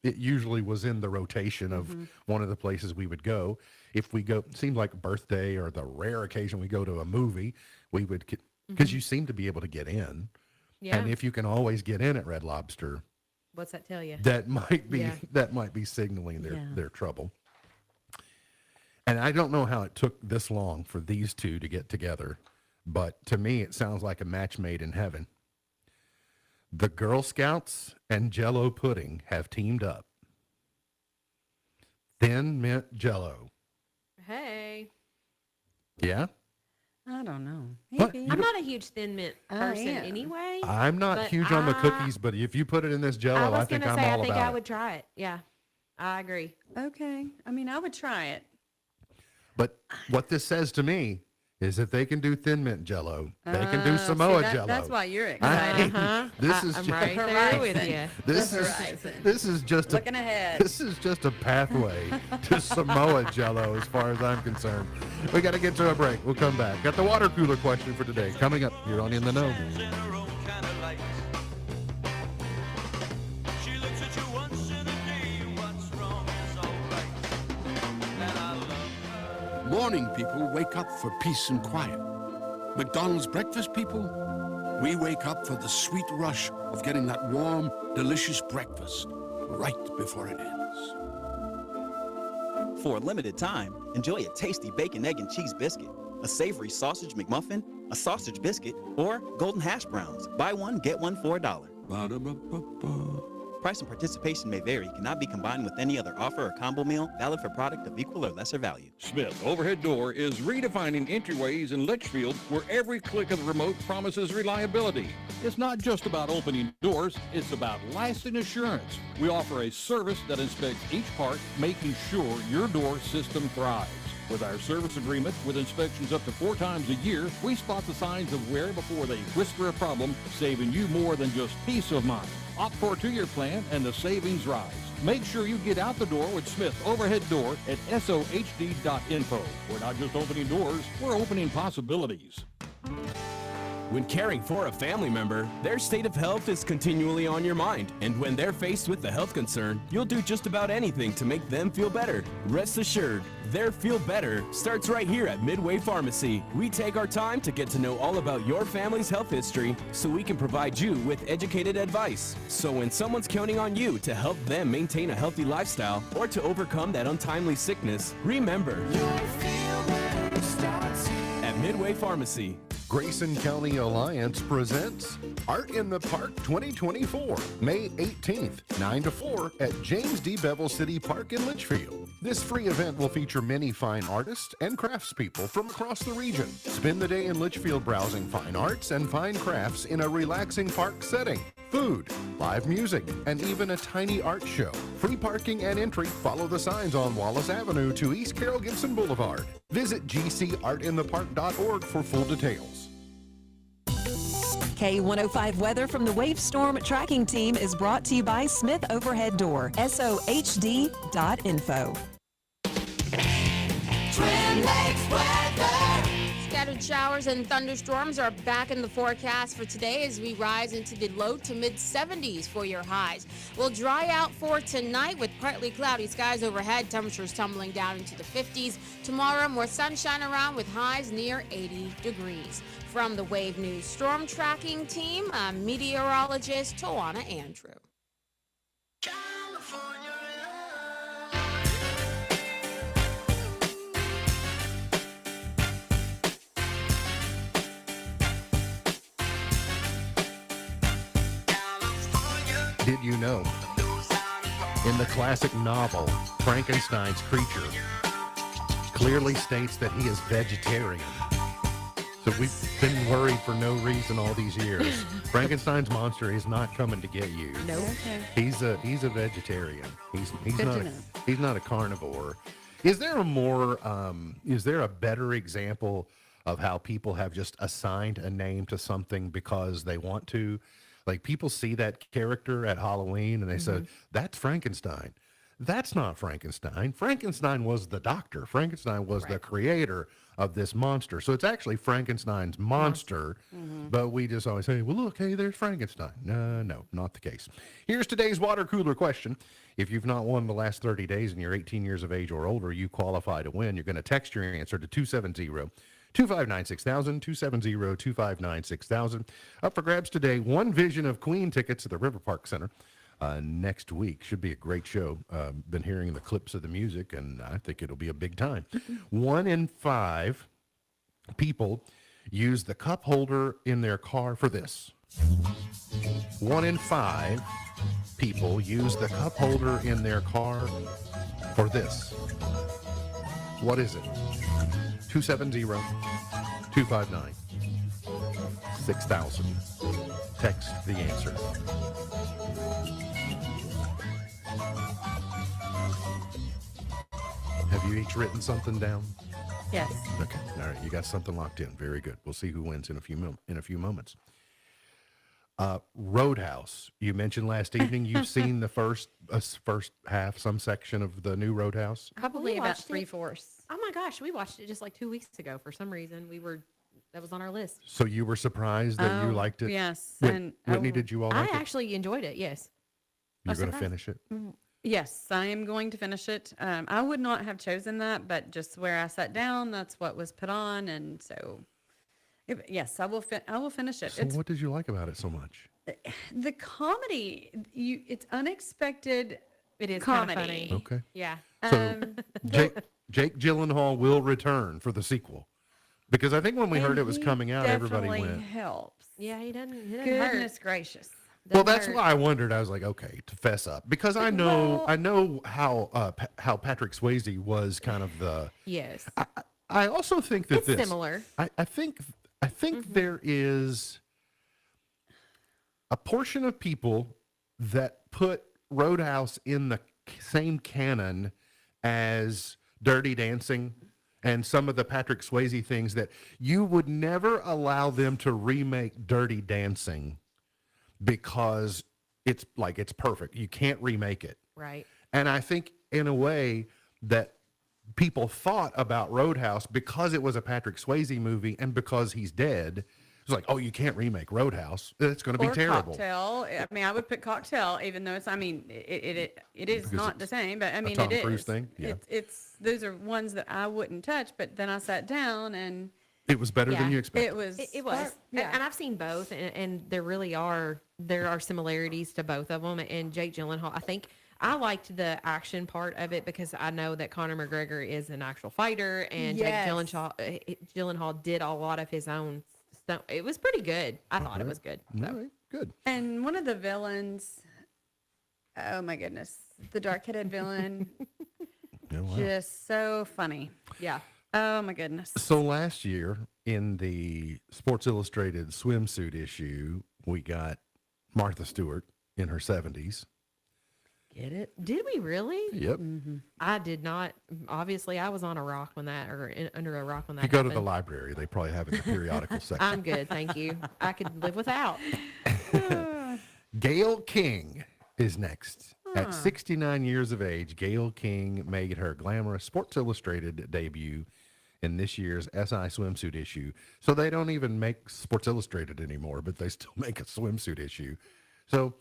it usually was in the rotation of one of the places we would go. If we go, it seemed like a birthday or the rare occasion we go to a movie, we would, because you seem to be able to get in. Yeah. And if you can always get in at Red Lobster, What's that tell you? that might be Yeah. that might be signaling Yeah. their trouble. And I don't know how it took this long for these two to get together, but to me it sounds like a match made in heaven. The Girl Scouts and Jell-O pudding have teamed up. Thin Mint Jell-O. Hey. Yeah? I don't know. What? Maybe. You I'm not a huge Thin Mint I person am. anyway. I'm not But huge on the cookies, but if you put it in this I Jell-O, was I think gonna I'm say I all think about I it. would try it. Yeah, I agree. Okay. I mean, I would try it. But what this says to me is if they can do Thin Mint Jell-O, they can do Samoa Jell-O. That's why you're I excited. mean, this is I'm just, right there with you. this is just Looking ahead. This is just a pathway to Samoa Jell-O as far as I'm concerned. We got to get to a break. We'll come back. Got the water cooler question for today coming up here on In the Know. Morning people wake up for peace and quiet. McDonald's breakfast people, we wake up for the sweet rush of getting that warm, delicious breakfast right before it ends. For a limited time, enjoy a tasty bacon, egg, and cheese biscuit, a savory sausage McMuffin, a sausage biscuit, or golden hash browns. Buy one, get one for $1. Ba-da-ba-ba-ba. Price and participation may vary, cannot be combined with any other offer or combo meal, valid for product of equal or lesser value. Smith Overhead Door is redefining entryways in Litchfield where every click of the remote promises reliability. It's not just about opening doors, it's about lasting assurance. We offer a service that inspects each part, making sure your door system thrives. With our service agreement with inspections up to 4 times a year, we spot the signs of wear before they whisper a problem, saving you more than just peace of mind. Opt for a 2-year plan and the savings rise. Make sure you get out the door with Smith Overhead Door at sohd.info. We're not just opening doors, we're opening possibilities. When caring for a family member, their state of health is continually on your mind. And when they're faced with a health concern, you'll do just about anything to make them feel better. Rest assured, their feel better starts right here at Midway Pharmacy. We take our time to get to know all about your family's health history so we can provide you with educated advice. So when someone's counting on you to help them maintain a healthy lifestyle or to overcome that untimely sickness, remember, at Midway Pharmacy. Grayson County Alliance presents Art in the Park 2024, May 18th, 9 to 4 at James D. Bevel City Park in Litchfield. This free event will feature many fine artists and craftspeople from across the region. Spend the day in Litchfield browsing fine arts and fine crafts in a relaxing park setting. Food, live music, and even a tiny art show. Free parking and entry. Follow the signs on Wallace Avenue to East Carroll Gibson Boulevard. Visit gcartinthepark.org for full details. K105 weather from the Wave Storm Tracking Team is brought to you by Smith Overhead Door, sohd.info. Twin Lakes weather. Scattered showers and thunderstorms are back in the forecast for today as we rise into the low to mid 70s for your highs. We'll dry out for tonight with partly cloudy skies overhead, temperatures tumbling down into the 50s. Tomorrow, more sunshine around with highs near 80 degrees. From the Wave News Storm Tracking Team, I'm meteorologist Tawana Andrew. Did you know? In the classic novel, Frankenstein's creature clearly states that he is vegetarian. So we've been worried for no reason all these years. Frankenstein's monster is not coming to get you. No. Okay. He's a vegetarian. He's Good not to know. he's not a carnivore. Is there a better example of how people have just assigned a name to something because they want to? Like people see that character at Halloween and they say, that's Frankenstein. That's not Frankenstein. Frankenstein was the doctor. Frankenstein was the creator of this monster. So it's actually Frankenstein's monster. But we just always say, well, look, hey, there's Frankenstein. No, not the case. Here's today's water cooler question. If you've not won the last 30 days and you're 18 years of age or older, you qualify to win. You're going to text your answer to 270-259-6000, 270-259-6000. Up for grabs today, One Vision of Queen tickets at the River Park Center. Next week should be a great show. Been hearing the clips of the music, and I think it'll be a big time. 1 in 5 people use the cup holder in their car for this. 1 in 5 people use the cup holder in their car for this. What is it? 270-259-6000. Text the answer. Have you each written something down? Yes. Okay. All right. You got something locked in. Very good. We'll see who wins in a few moments. Roadhouse. You mentioned last evening you've seen the first half, some section of the new Roadhouse. Probably about watched it. 3/4. Oh my gosh, we watched it just like 2 weeks ago. For some reason, that was on our list. So you were surprised that you liked it? Yes. Whitney, did you all I like it? actually enjoyed it. Yes. You're going to finish it? Yes, I am going to finish it. I would not have chosen that, but just where I sat down, that's what was put on, and so yes, I will. I will finish it. So what did you like about it so much? The comedy. It's unexpected. It is comedy. kinda funny. Okay. Yeah. So Jake Gyllenhaal will return for the sequel, because I think when we heard it was coming out, everybody definitely went. helps. Yeah, he doesn't Goodness gracious. Well, that's why I wondered. I was like, okay, to fess up, because I know how Patrick Swayze was kind of the. Yes. I also think that It's similar. I think there is a portion of people that put Roadhouse in the same canon as Dirty Dancing and some of the Patrick Swayze things, that you would never allow them to remake Dirty Dancing because it's perfect. You can't remake it. Right. And I think in a way that people thought about Roadhouse, because it was a Patrick Swayze movie and because he's dead, it's like, oh, you can't remake Roadhouse. It's going to be terrible. Cocktail. I mean, I would put Cocktail, even though it's. I mean, it is Because not the same, but I mean, Tom it is. Cruise thing? Yeah. It's those are ones that I wouldn't touch. But then I sat down and It was better than you expected. it was. It was. And I've seen both, and there are similarities to both of them. And Jake Gyllenhaal, I think I liked the action part of it because I know that Conor McGregor is an actual fighter, and Yes. Jake Gyllenhaal did a lot of his own stuff. It was pretty good. I thought it was good. So. All right, good. And one of the villains, oh my goodness, the dark-headed villain, just so funny. Yeah. Oh my goodness. So last year in the Sports Illustrated swimsuit issue, we got Martha Stewart in her 70s. Get it? Did we really? Yep. I did not. Obviously, I was on a rock when that, under a rock when that If you go to the happened. library, they probably have it in the periodical section. I'm good, thank you. I could live without. Gail King is next. At 69 years of age, Gail King made her glamorous Sports Illustrated debut in this year's SI swimsuit issue. So they don't even make Sports Illustrated anymore, but they still make a swimsuit issue. So,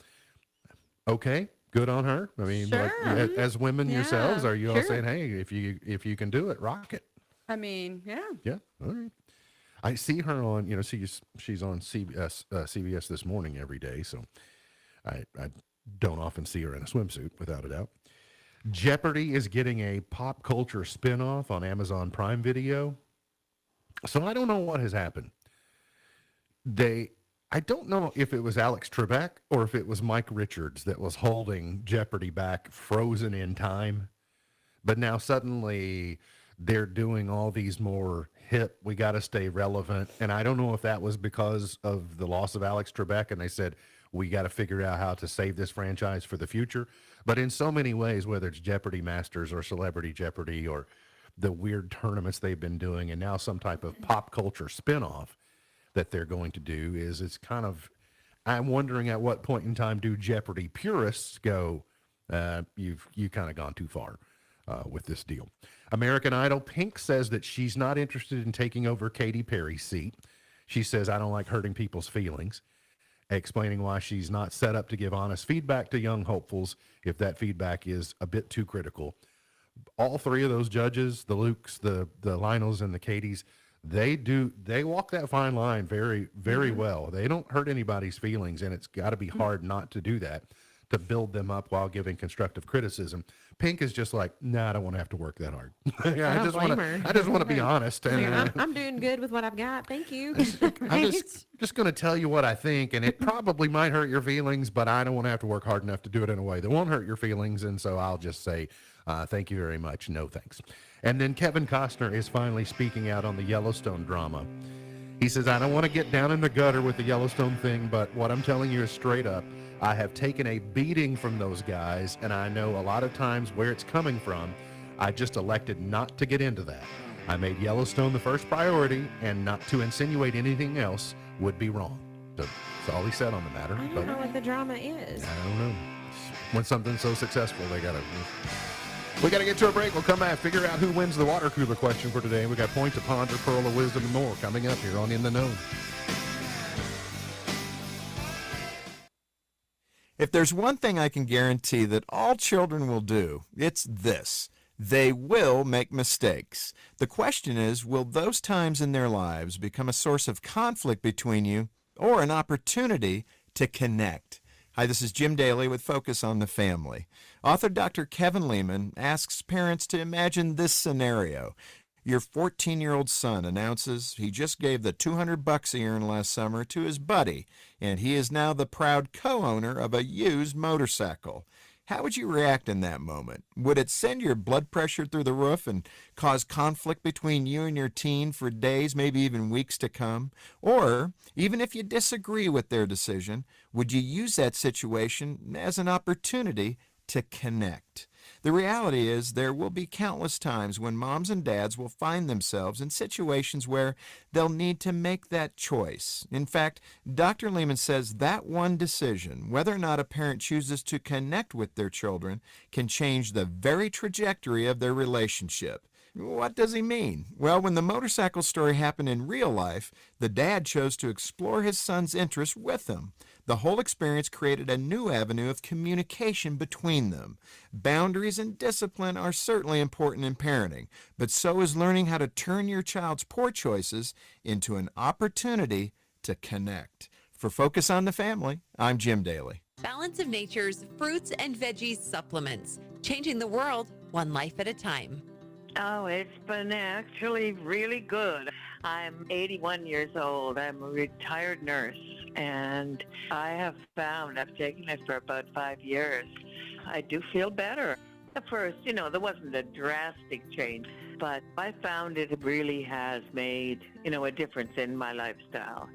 okay, good on her. I mean, like, as women yourselves, are you all saying, hey, if you can do it, rock it? I mean, yeah. Yeah. All right. I see her on, she's on CBS This Morning every day. So I don't often see her in a swimsuit, without a doubt. Jeopardy is getting a pop culture spinoff on Amazon Prime Video. So I don't know what has happened. I don't know if it was Alex Trebek or if it was Mike Richards that was holding Jeopardy back, frozen in time. But now suddenly they're doing all these more hip, we got to stay relevant. And I don't know if that was because of the loss of Alex Trebek and they said, we got to figure out how to save this franchise for the future. But in so many ways, whether it's Jeopardy Masters or Celebrity Jeopardy or the weird tournaments they've been doing, and now some type of pop culture spinoff that they're going to do, it's kind of, I'm wondering at what point in time do Jeopardy purists go, you kind of gone too far with this deal. American Idol, Pink says that she's not interested in taking over Katy Perry's seat. She says, I don't like hurting people's feelings, explaining why she's not set up to give honest feedback to young hopefuls if that feedback is a bit too critical. All three of those judges, the Lukes, the Lionels, and the Katys, they walk that fine line very, very well. They don't hurt anybody's feelings, and it's got to be hard not to do that, to build them up while giving constructive criticism. Pink is just like, I don't want to have to work that hard. I just want to be honest. And I'm doing good with what I've got. Thank you. I'm just going to tell you what I think, and it probably might hurt your feelings, but I don't want to have to work hard enough to do it in a way that won't hurt your feelings. And so I'll just say, thank you very much. No thanks. And then Kevin Costner is finally speaking out on the Yellowstone drama. He says, I don't want to get down in the gutter with the Yellowstone thing, but what I'm telling you is straight up. I have taken a beating from those guys, and I know a lot of times where it's coming from. I just elected not to get into that. I made Yellowstone the first priority, and not to insinuate anything else would be wrong. So that's all he said on the matter. I don't know what the drama is. I don't know. When something's so successful, we got to get to a break. We'll come back, figure out who wins the water cooler question for today. We got Point to Ponder, Pearl of Wisdom, and more coming up here on In the Know. If there's one thing I can guarantee that all children will do, it's this. They will make mistakes. The question is, will those times in their lives become a source of conflict between you or an opportunity to connect? Hi, this is Jim Daly with Focus on the Family. Author Dr. Kevin Leman asks parents to imagine this scenario. Your 14-year-old son announces he just gave the $200 he earned last summer to his buddy, and he is now the proud co-owner of a used motorcycle. How would you react in that moment? Would it send your blood pressure through the roof and cause conflict between you and your teen for days, maybe even weeks to come? Or, even if you disagree with their decision, would you use that situation as an opportunity to connect? The reality is there will be countless times when moms and dads will find themselves in situations where they'll need to make that choice. In fact, Dr. Leman says that one decision, whether or not a parent chooses to connect with their children, can change the very trajectory of their relationship. What does he mean? Well, when the motorcycle story happened in real life, the dad chose to explore his son's interests with him. The whole experience created a new avenue of communication between them. Boundaries and discipline are certainly important in parenting, but so is learning how to turn your child's poor choices into an opportunity to connect. For Focus on the Family, I'm Jim Daly. Balance of Nature's fruits and veggies supplements, changing the world one life at a time. Oh, it's been actually really good. I'm 81 years old. I'm a retired nurse, and I have found, I've taken it for about 5 years, I do feel better. At first, there wasn't a drastic change, but I found it really has made, a difference in my lifestyle.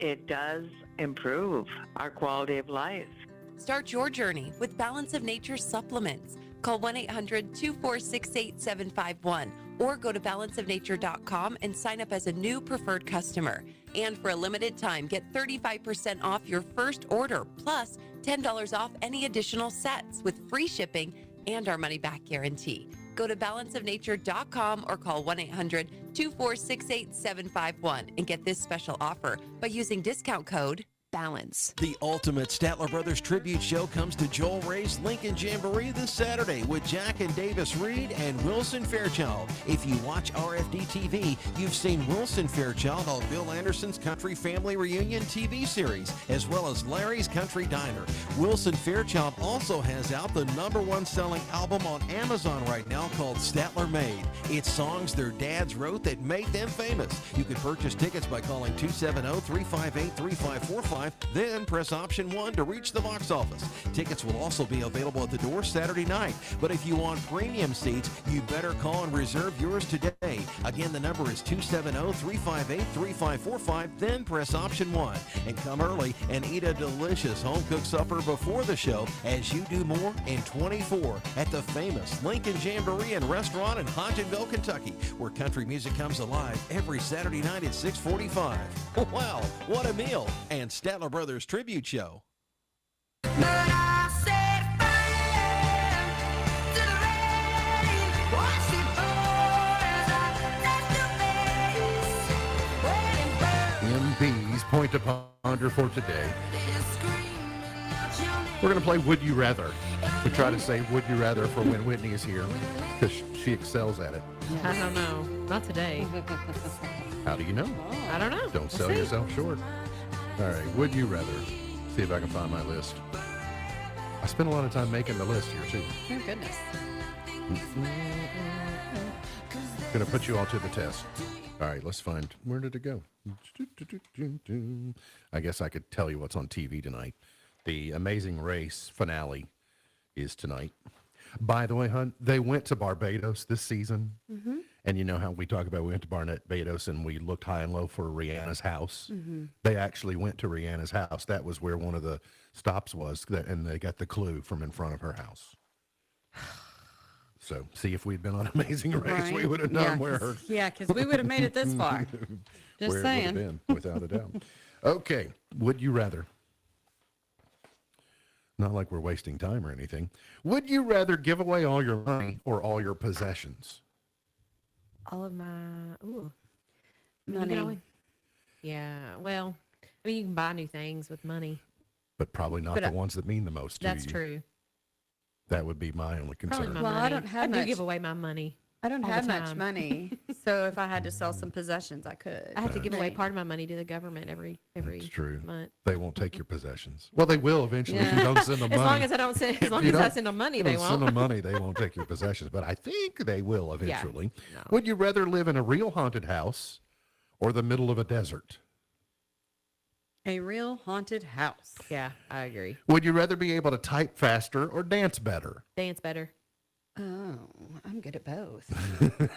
It does improve our quality of life. Start your journey with Balance of Nature supplements. Call 1-800-246-8751 or go to balanceofnature.com and sign up as a new preferred customer. And for a limited time, get 35% off your first order, plus $10 off any additional sets with free shipping and our money-back guarantee. Go to balanceofnature.com or call 1-800-246-8751 and get this special offer by using discount code BALANCE. The ultimate Statler Brothers tribute show comes to Joel Ray's Lincoln Jamboree this Saturday with Jack and Davis Reed and Wilson Fairchild. If you watch RFD TV, you've seen Wilson Fairchild on Bill Anderson's Country Family Reunion TV series, as well as Larry's Country Diner. Wilson Fairchild also has out the #1 selling album on Amazon right now called Statler Made. It's songs their dads wrote that made them famous. You can purchase tickets by calling 270-358-3545. Then press option 1 to reach the box office. Tickets will also be available at the door Saturday night. But if you want premium seats, you better call and reserve yours today. Again, the number is 270-358-3545. Then press option 1. And come early and eat a delicious home-cooked supper before the show as you do more in 24 at the famous Lincoln Jamboree and Restaurant in Hodgenville, Kentucky, where country music comes alive every Saturday night at 6:45. Wow, what a meal! And Statler Brothers Tribute Show. But I said, point to ponder for today. We're going to play Would You Rather. We try to say Would You Rather for when Whitney is here, because she excels at it. I don't know. Not today. How do you know? I don't know. Don't sell see. yourself short. All right, Would You Rather. See if I can find my list. I spent a lot of time making the list here, too. Oh, goodness. Going to put you all to the test. All right, let's find. Where did it go? I guess I could tell you what's on TV tonight. The Amazing Race finale is tonight. By the way, hon, they went to Barbados this season. Mm-hmm. And you know how we talk about we went to Barbados and we looked high and low for Rihanna's house? Mm-hmm. They actually went to Rihanna's house. That was where one of the stops was, and they got the clue from in front of her house. So, see, if we'd been on Amazing Race, Right. we would have known Yeah, where 'cause- her... yeah, 'cause we would have made it this far. Just where saying. it would have been, without a doubt. Okay, would you rather? Not like we're wasting time or anything. Would you rather give away all your money or all your possessions? All of my ooh Money. Yeah. Well, I mean, you can buy new things with money. But probably not But the ones that mean the most to That's you. true. That would be my only Probably concern. my Well, I money. don't have I do much- give away my money. I don't all the have much time. money, so if I had to sell some possessions, I could. I have to give away Right. part of my money to the government every It's true. month. They won't take your possessions. Well, they will eventually if you don't send them As money. long as I don't send, as long You as I don't- send them money, you they don't won't. send them money, they won't take your possessions. But I think they will eventually. No. Would you rather live in a real haunted house or the middle of a desert? A real haunted house. Yeah, I agree. Would you rather be able to type faster or dance better? Dance better. Oh, I'm good at both.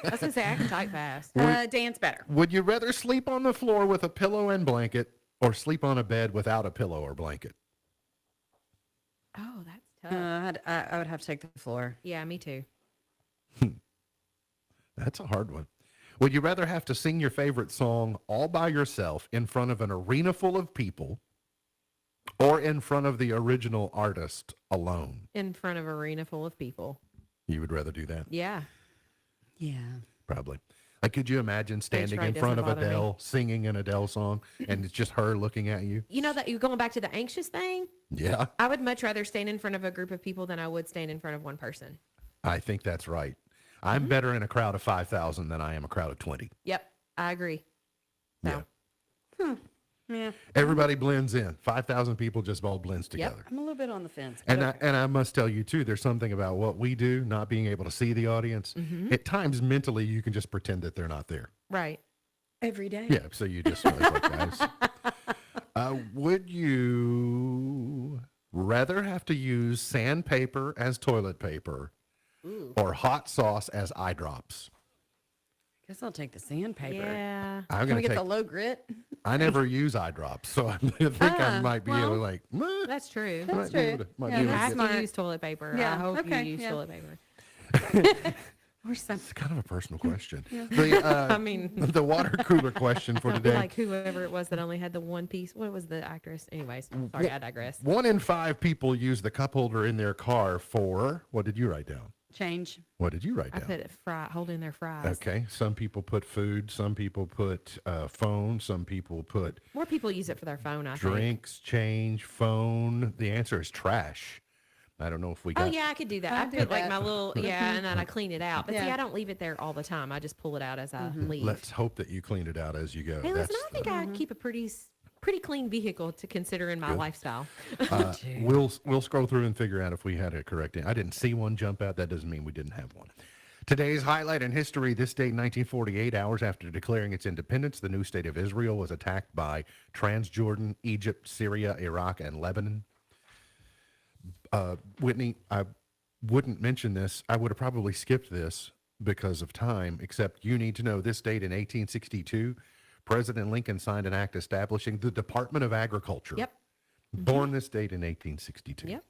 I was gonna say I can type fast. Dance better. Would you rather sleep on the floor with a pillow and blanket or sleep on a bed without a pillow or blanket? Oh, that's tough. I would have to take the floor. Yeah, me too. That's a hard one. Would you rather have to sing your favorite song all by yourself in front of an arena full of people or in front of the original artist alone? In front of an arena full of people. You would rather do that? Yeah. Yeah. Probably. Like, could you imagine standing fright in front doesn't of bother me. Adele, singing an Adele song, and it's just her looking at you? You know that you're going back to the anxious thing? Yeah, I would much rather stand in front of a group of people than I would stand in front of one person. I think that's right. I'm better in a crowd of 5,000 than I am a crowd of 20. Yep, I agree. Yeah. Yeah. Everybody blends in. 5,000 people just all blends Yep. together. I'm a little bit on the fence. And but I must tell you, too, there's something about what we do, not being able to see the audience. Mhm. At times, mentally, you can just pretend that they're not there. Right. every day. Yeah, so you just like, guys. Would you rather have to use sandpaper as toilet paper Ooh. or hot sauce as eye drops? Guess I'll take the sandpaper. Yeah. I'm Can gonna we get take- the low grit? I never use eye drops, so I think I might be able to like. "Meh." That's true. Might be able to- might be You able to have get- to use toilet paper. Yeah, I hope okay, you use yeah. toilet paper. Or some. It's kind of a personal question. Yeah. The, I mean- the water cooler question for I feel today. like whoever it was that only had the one piece. What was the actress? Anyways, sorry, I digress. 1 in 5 people use the cup holder in their car for, what did you write down? Change. What did you write I down? put it holding their fries. Okay. Some people put food. Some people put phone. Some people put More people use it for their phone, I think. drinks, change, phone. The answer is trash. I don't know if we Oh got. yeah, I could do that. I I do put like that. my little and then I clean it out. But see, Yeah. I don't leave it there all the time. I just pull it out as I leave. Let's hope that you clean it out as you go. Hey, listen, That's I think I keep a pretty clean vehicle to consider in my Good. lifestyle. we'll scroll through and figure out if we had a correct. I didn't see one jump out. That doesn't mean we didn't have one. Today's highlight in history: this date, 1948, hours after declaring its independence, the new state of Israel was attacked by Transjordan, Egypt, Syria, Iraq, and Lebanon. Whitney, I wouldn't mention this. I would have probably skipped this because of time, except you need to know this date in 1862, President Lincoln signed an act establishing the Department of Agriculture. Yep. Born this date in 1862. Yep.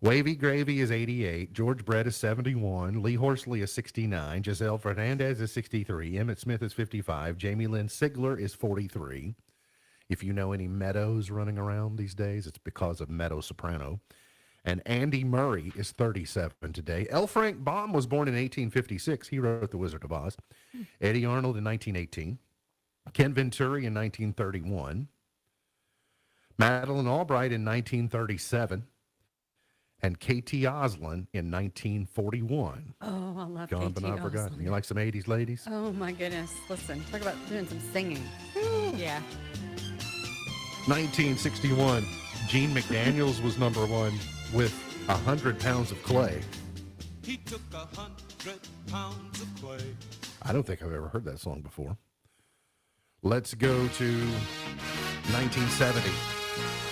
Wavy Gravy is 88. George Brett is 71. Lee Horsley is 69. Giselle Fernandez is 63. Emmett Smith is 55. Jamie Lynn Sigler is 43. If you know any Meadows running around these days, it's because of Meadow Soprano. And Andy Murray is 37 today. L. Frank Baum was born in 1856. He wrote The Wizard of Oz. Eddie Arnold in 1918. Ken Venturi in 1931. Madeleine Albright in 1937. And K.T. Oslin in 1941. Oh, I love Gone K.T. but not forgotten. Oslin. You like some 80s ladies? Oh my goodness. Listen, talk about doing some singing. Yeah. 1961, Gene McDaniels was number one with 100 Pounds of Clay. He took 100 pounds of clay. I don't think I've ever heard that song before. Let's go to 1970.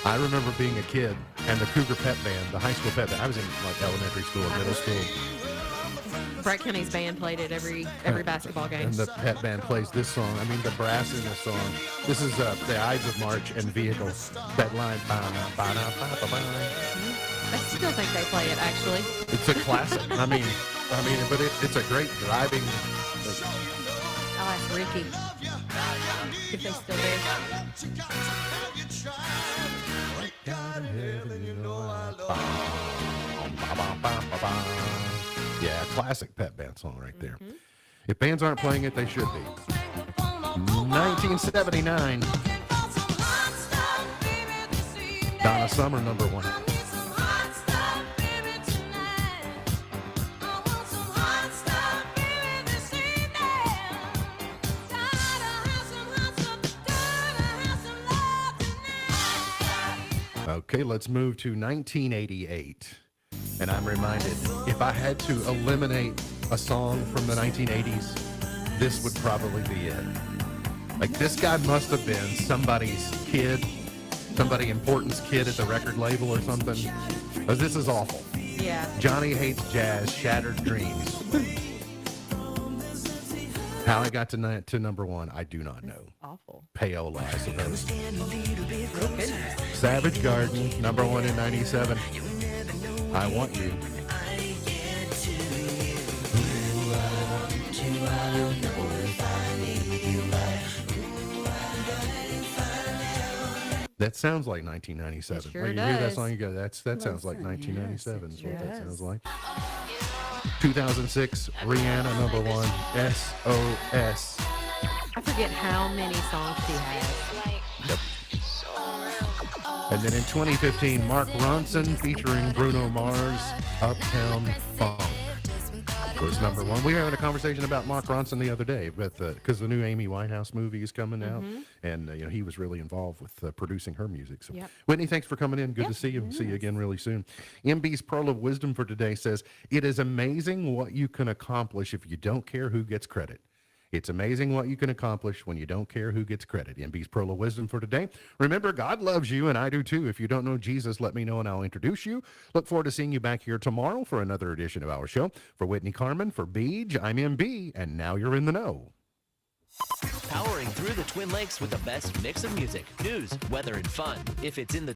I remember being a kid and the Cougar Pep Band, the high school pep band. I was in like elementary school or middle school. Brett County's band played it every basketball game. And the pep band plays this song. I mean, the brass in this song. This is the Ides of March and Vehicles. That line. I still think they play it, actually. It's a classic. I mean, but it's a great driving. I'll ask Ricky if they still do. Yeah, classic pep band song right there. If bands aren't playing it, they should be. 1979. Donna Summer, number one. Okay, let's move to 1988. And I'm reminded, if I had to eliminate a song from the 1980s, this would probably be it. Like, this guy must have been somebody's kid, somebody important's kid at the record label or something. Because this is awful. Yeah. Johnny Hates Jazz, Shattered Dreams. How I got to number one, I do not know. Awful. Payola, I suppose. Savage Garden, number one in 97. I Want You. That sounds like 1997. It sure When you hear that does. song, you go, that sounds like 1997 is what that does. sounds like. 2006, Rihanna, number one, SOS. I forget how many songs she has. Yep. And then in 2015, Mark Ronson featuring Bruno Mars, Uptown Funk was number one. We were having a conversation about Mark Ronson the other day, because the new Amy Winehouse movie is coming out, and he was really involved with producing her music. So, Whitney, thanks for coming in. Good to see you. See you again really soon. MB's Pearl of Wisdom for today says, "It is amazing what you can accomplish if you don't care who gets credit. It's amazing what you can accomplish when you don't care who gets credit." MB's Pearl of Wisdom for today. Remember, God loves you, and I do too. If you don't know Jesus, let me know, and I'll introduce you. Look forward to seeing you back here tomorrow for another edition of our show. For Whitney Carmen, for Beej, I'm MB, and now you're in the know. Powering through the Twin Lakes with the best mix of music, news, weather, and fun. If it's in the